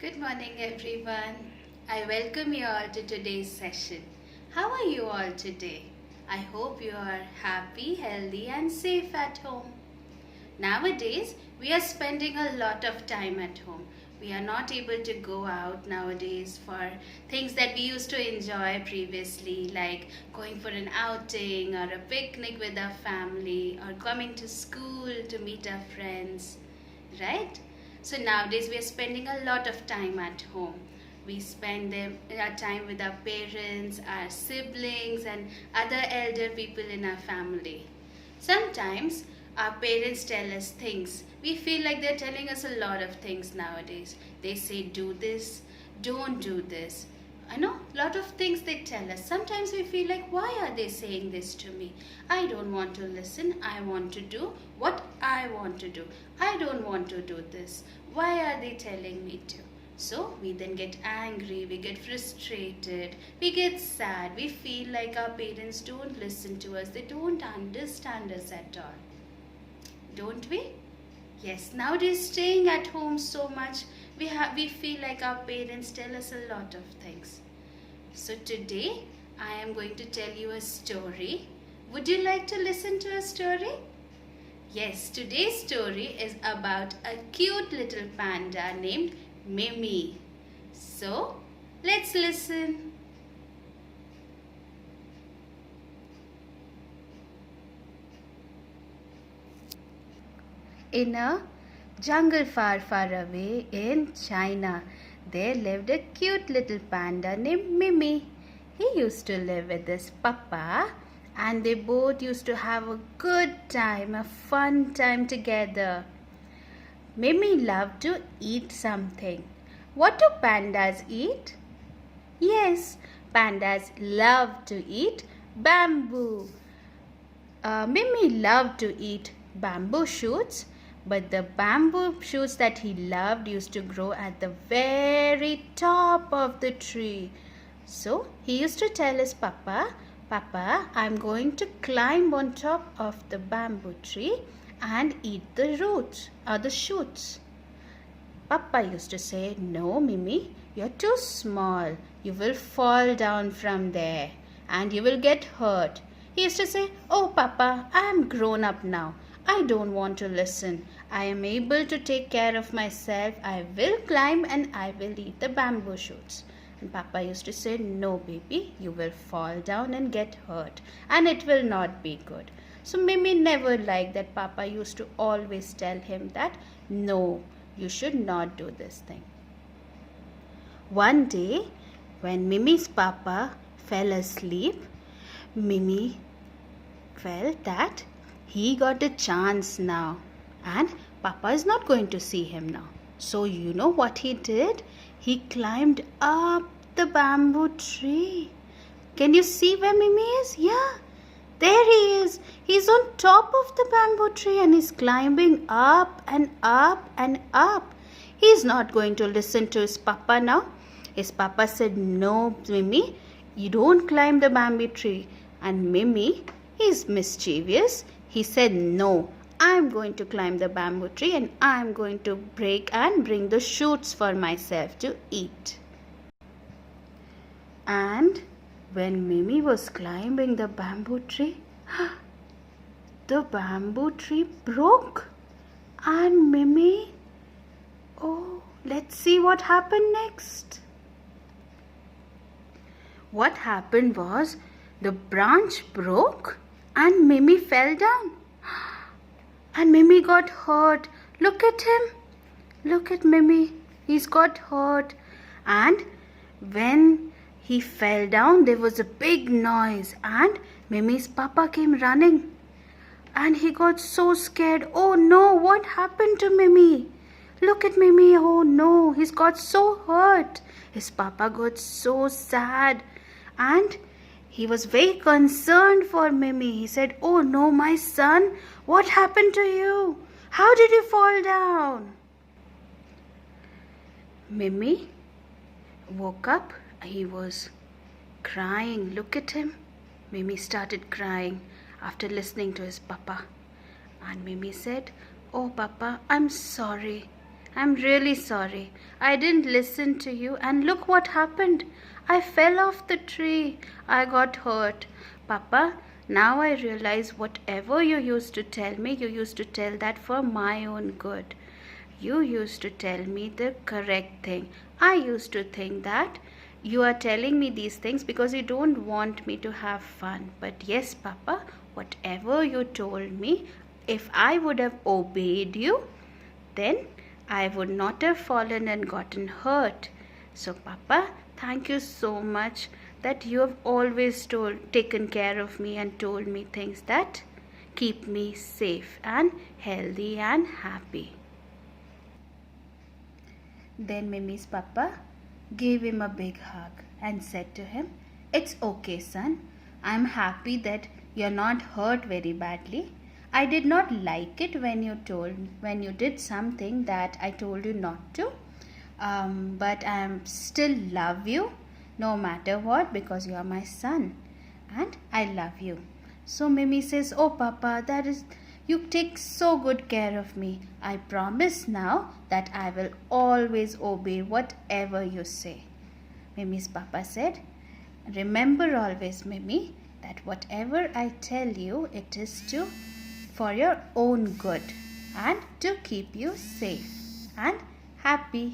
Good morning, everyone. I welcome you all to today's session. How are you all today? I hope you are happy, healthy, and safe at home. Nowadays, we are spending a lot of time at home. We are not able to go out nowadays for things that we used to enjoy previously, like going for an outing or a picnic with our family or coming to school to meet our friends, right? So nowadays, we are spending a lot of time at home. We spend our time with our parents, our siblings, and other elder people in our family. Sometimes our parents tell us things. We feel like they're telling us a lot of things nowadays. They say, do this, don't do this. I know, a lot of things they tell us. Sometimes we feel like, why are they saying this to me? I don't want to listen. I want to do what I want to do. I don't want to do this. Why are they telling me to? So we then get angry, we get frustrated, we get sad, we feel like our parents don't listen to us, they don't understand us at all. Don't we? Yes, nowadays staying at home so much, we feel like our parents tell us a lot of things. So today I am going to tell you a story. Would you like to listen to a story? Yes, today's story is about a cute little panda named Mimi. So, let's listen. In a jungle far, far away in China, there lived a cute little panda named Mimi. He used to live with his papa, and they both used to have a good time, a fun time together. Mimi loved to eat something. What do pandas eat? Yes, pandas love to eat bamboo. Mimi loved to eat bamboo shoots, but the bamboo shoots that he loved used to grow at the very top of the tree. So he used to tell his papa, Papa, I'm going to climb on top of the bamboo tree and eat the roots or the shoots. Papa used to say, No, Mimi, you're too small. You will fall down from there and you will get hurt. He used to say, Oh, Papa, I am grown up now. I don't want to listen. I am able to take care of myself. I will climb and I will eat the bamboo shoots. And Papa used to say, No, baby, you will fall down and get hurt and it will not be good. So Mimi never liked that Papa used to always tell him that, No, you should not do this thing. One day, when Mimi's papa fell asleep, Mimi felt that he got a chance now and Papa is not going to see him now. So you know what he did? He climbed up the bamboo tree. Can you see where Mimi is? Yeah, there he is. He's on top of the bamboo tree and he's climbing up and up and up. He's not going to listen to his papa now. His papa said, No, Mimi, you don't climb the bamboo tree. And Mimi is mischievous. He said, No, I'm going to climb the bamboo tree and I'm going to break and bring the shoots for myself to eat. And when Mimi was climbing the bamboo tree, the bamboo tree broke. And Mimi, oh, let's see what happened next. What happened was the branch broke and Mimi fell down. And Mimi got hurt. Look at him. Look at Mimi. He's got hurt. And when he fell down, there was a big noise and Mimi's papa came running. And he got so scared. Oh no, what happened to Mimi? Look at Mimi. Oh no, he's got so hurt. His papa got so sad. And he was very concerned for Mimi. He said, Oh no, my son, what happened to you? How did you fall down? Mimi woke up. He was crying. Look at him. Mimi started crying after listening to his papa. And Mimi said, Oh, Papa, I'm sorry. I'm really sorry. I didn't listen to you, and look what happened. I fell off the tree. I got hurt. Papa, now I realize whatever you used to tell me, you used to tell that for my own good. You used to tell me the correct thing. I used to think that you are telling me these things because you don't want me to have fun. But yes, Papa, whatever you told me, if I would have obeyed you, then I would not have fallen and gotten hurt. So, Papa, thank you so much that you have always taken care of me and told me things that keep me safe and healthy and happy. Then Mimi's papa gave him a big hug and said to him, "It's okay, son. I'm happy that you're not hurt very badly. I did not like it when you did something that I told you not to. But I still love you no matter what because you are my son and I love you." So Mimi says, "Oh Papa, you take so good care of me. I promise now that I will always obey whatever you say." Mimi's papa said, "Remember always, Mimi, that whatever I tell you, it is for your own good and to keep you safe and happy."